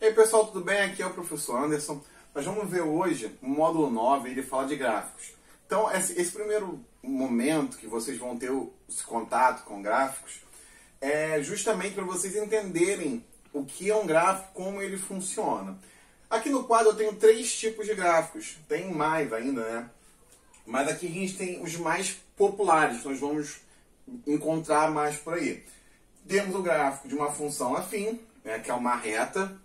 aí pessoal, tudo bem? Aqui é o professor Anderson. Nós vamos ver hoje o módulo 9, ele fala de gráficos. Então, esse primeiro momento que vocês vão ter esse contato com gráficos é justamente para vocês entenderem o que é um gráfico, como ele funciona. Aqui no quadro eu tenho 3 tipos de gráficos, tem mais ainda, né? Mas aqui a gente tem os mais populares, nós vamos encontrar mais por aí. Temos o gráfico de uma função afim, né, que é uma reta.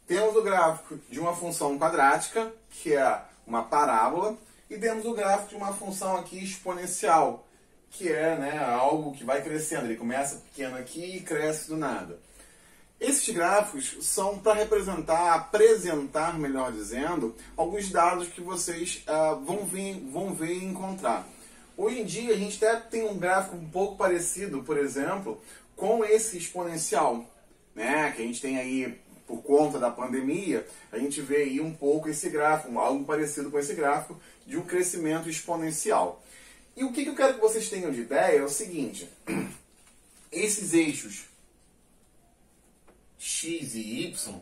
Temos o gráfico de uma função quadrática, que é uma parábola. E temos o gráfico de uma função aqui exponencial, que é, né, algo que vai crescendo. Ele começa pequeno aqui e cresce do nada. Esses gráficos são para apresentar, melhor dizendo, alguns dados que vocês vão ver e encontrar. Hoje em dia a gente até tem um gráfico um pouco parecido, por exemplo, com esse exponencial, né? Que a gente tem aí, por conta da pandemia, a gente vê aí um pouco esse gráfico, algo parecido com esse gráfico de um crescimento exponencial. E o que eu quero que vocês tenham de ideia é o seguinte: esses eixos x e y,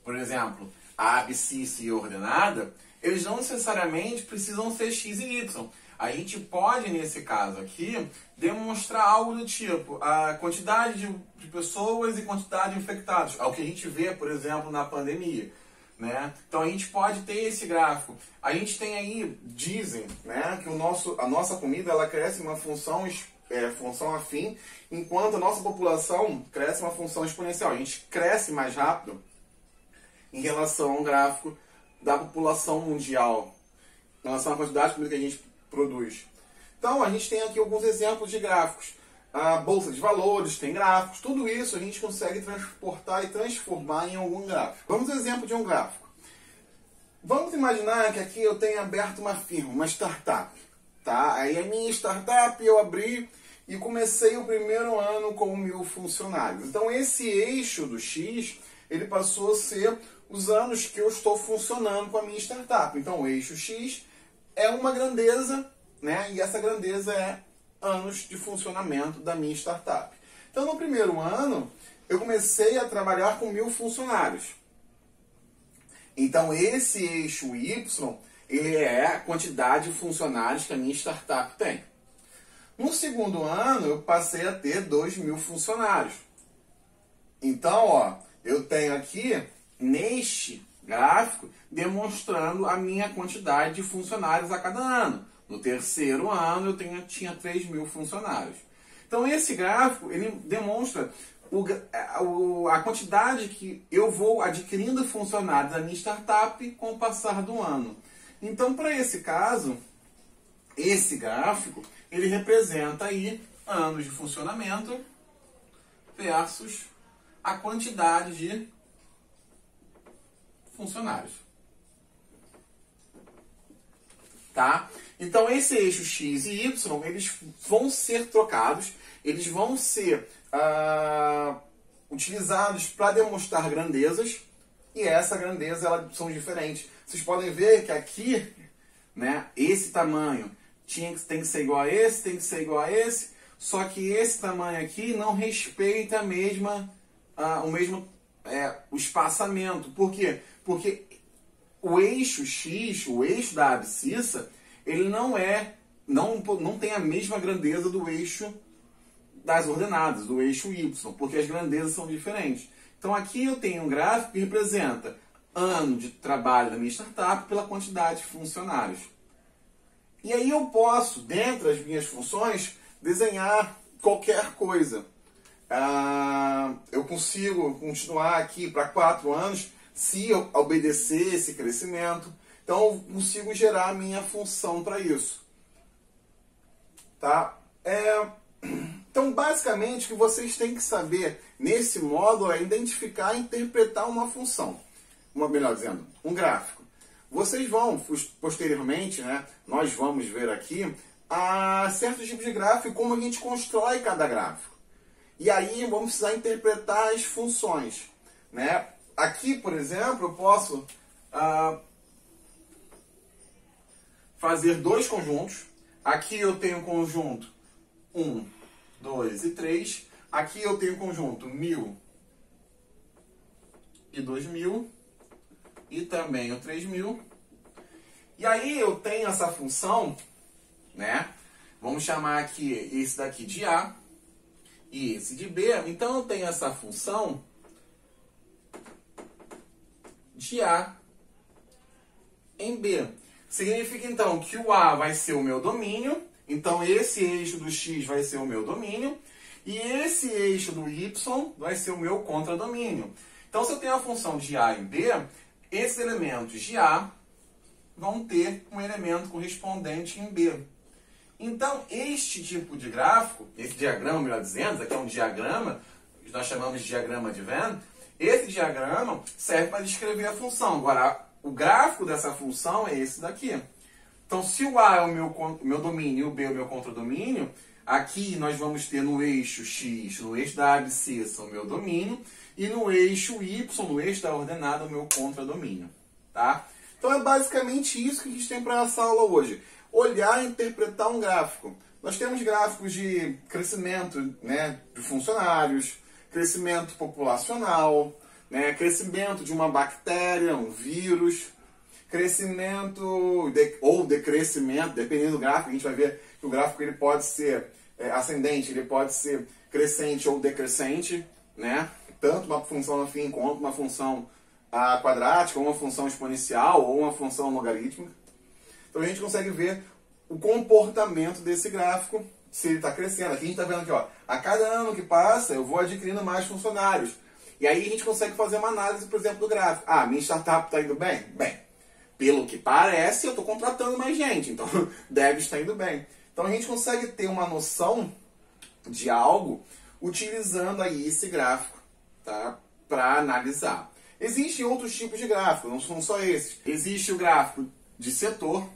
por exemplo, a abscissa e ordenada, eles não necessariamente precisam ser x e y. A gente pode, nesse caso aqui, demonstrar algo do tipo a quantidade de pessoas e quantidade de infectados, ao que a gente vê, por exemplo, na pandemia, né? Então a gente pode ter esse gráfico. A gente tem aí, dizem, né, que a nossa comida ela cresce em uma função afim, enquanto a nossa população cresce uma função exponencial. A gente cresce mais rápido em relação ao gráfico da população mundial, em relação à quantidade de comida que a gente produz. Então a gente tem aqui alguns exemplos de gráficos. A bolsa de valores tem gráficos. Tudo isso a gente consegue transportar e transformar em algum gráfico. Vamos ao exemplo de um gráfico. Vamos imaginar que aqui eu tenho aberto uma firma, uma startup. Tá? Aí a minha startup eu abri e comecei o primeiro ano com 1000 funcionários. Então esse eixo do X, ele passou a ser os anos que eu estou funcionando com a minha startup. Então o eixo X é uma grandeza, né? E essa grandeza é anos de funcionamento da minha startup. Então no primeiro ano eu comecei a trabalhar com 1000 funcionários. Então esse eixo Y, ele é a quantidade de funcionários que a minha startup tem. No segundo ano, eu passei a ter 2000 funcionários. Então, ó, eu tenho aqui, neste gráfico, demonstrando a minha quantidade de funcionários a cada ano. No terceiro ano, eu tinha 3000 funcionários. Então, esse gráfico, ele demonstra a quantidade que eu vou adquirindo funcionários da minha startup com o passar do ano. Então, para esse caso, esse gráfico, ele representa aí anos de funcionamento versus a quantidade de funcionários. Tá? Então, esse eixo X e Y, eles vão ser trocados, eles vão ser utilizados para demonstrar grandezas, e essa grandeza, elas são diferentes. Vocês podem ver que aqui, né, esse tamanho tem que ser igual a esse, tem que ser igual a esse, só que esse tamanho aqui não respeita o espaçamento. Por quê? Porque o eixo X, o eixo da abscissa, ele não tem a mesma grandeza do eixo das ordenadas, do eixo Y, porque as grandezas são diferentes. Então aqui eu tenho um gráfico que representa ano de trabalho da minha startup pela quantidade de funcionários. E aí eu posso, dentro das minhas funções, desenhar qualquer coisa. Eu consigo continuar aqui para 4 anos se eu obedecer esse crescimento. Então eu consigo gerar a minha função para isso. Tá? Então basicamente o que vocês têm que saber nesse módulo é identificar e interpretar uma função. Melhor dizendo, um gráfico. Vocês vão, posteriormente, né, nós vamos ver aqui, certos tipos de gráfico e como a gente constrói cada gráfico. E aí vamos precisar interpretar as funções. Né? Aqui, por exemplo, eu posso fazer 2 conjuntos. Aqui eu tenho conjunto 1, 2 e 3. Aqui eu tenho conjunto 1000 e 2000 e também o 3000. E aí eu tenho essa função, né? Vamos chamar aqui esse daqui de A e esse de B. Então eu tenho essa função de A em B. Significa então que o A vai ser o meu domínio, então esse eixo do X vai ser o meu domínio, e esse eixo do Y vai ser o meu contradomínio. Então se eu tenho a função de A em B, esses elementos de A vão ter um elemento correspondente em B. Então este tipo de gráfico, esse diagrama, melhor dizendo, isso aqui é um diagrama, nós chamamos de diagrama de Venn, esse diagrama serve para descrever a função. Agora, o gráfico dessa função é esse daqui. Então, se o A é o meu domínio e o B é o meu contradomínio, aqui nós vamos ter no eixo X, no eixo da abscissa, o meu domínio, e no eixo Y, no eixo da ordenada, o meu contradomínio. Tá? Então, é basicamente isso que a gente tem para essa aula hoje. Olhar e interpretar um gráfico. Nós temos gráficos de crescimento, né, de funcionários, crescimento populacional, né, crescimento de uma bactéria, um vírus, crescimento ou decrescimento, dependendo do gráfico, a gente vai ver que o gráfico ele pode ser ascendente, ele pode ser crescente ou decrescente, né, tanto uma função afim quanto uma função quadrática, ou uma função exponencial, ou uma função logarítmica. Então a gente consegue ver o comportamento desse gráfico, se ele está crescendo. Aqui a gente está vendo aqui, ó, a cada ano que passa eu vou adquirindo mais funcionários. E aí a gente consegue fazer uma análise, por exemplo, do gráfico. Ah, minha startup está indo bem? Bem, pelo que parece, eu estou contratando mais gente, então deve estar indo bem. Então a gente consegue ter uma noção de algo utilizando aí esse gráfico, tá, para analisar. Existem outros tipos de gráficos, não são só esses. Existe o gráfico de setor,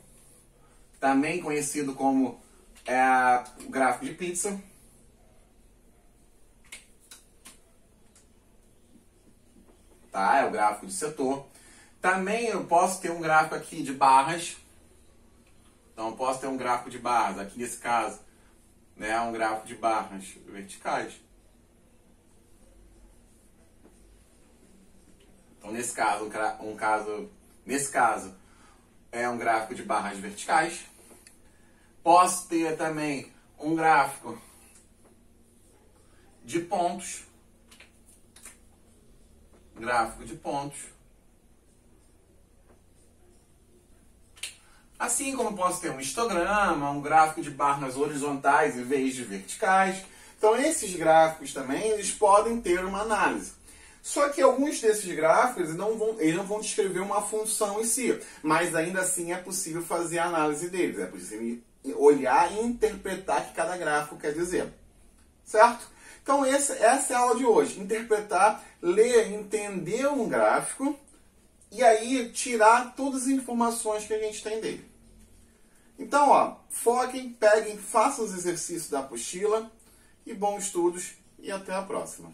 também conhecido como o gráfico de pizza. Tá? É o gráfico de setor. Também eu posso ter um gráfico aqui de barras. Então eu posso ter um gráfico de barras, aqui nesse caso, né, um gráfico de barras verticais. Então nesse caso é um gráfico de barras verticais. Posso ter também um gráfico de pontos. Gráfico de pontos. Assim como posso ter um histograma, um gráfico de barras horizontais em vez de verticais. Então esses gráficos também eles podem ter uma análise. Só que alguns desses gráficos eles não vão descrever uma função em si, mas ainda assim é possível fazer a análise deles. É possível olhar e interpretar o que cada gráfico quer dizer. Certo? Então essa é a aula de hoje. Interpretar, ler, entender um gráfico e aí tirar todas as informações que a gente tem dele. Então, ó, foquem, peguem, façam os exercícios da apostila e bons estudos e até a próxima.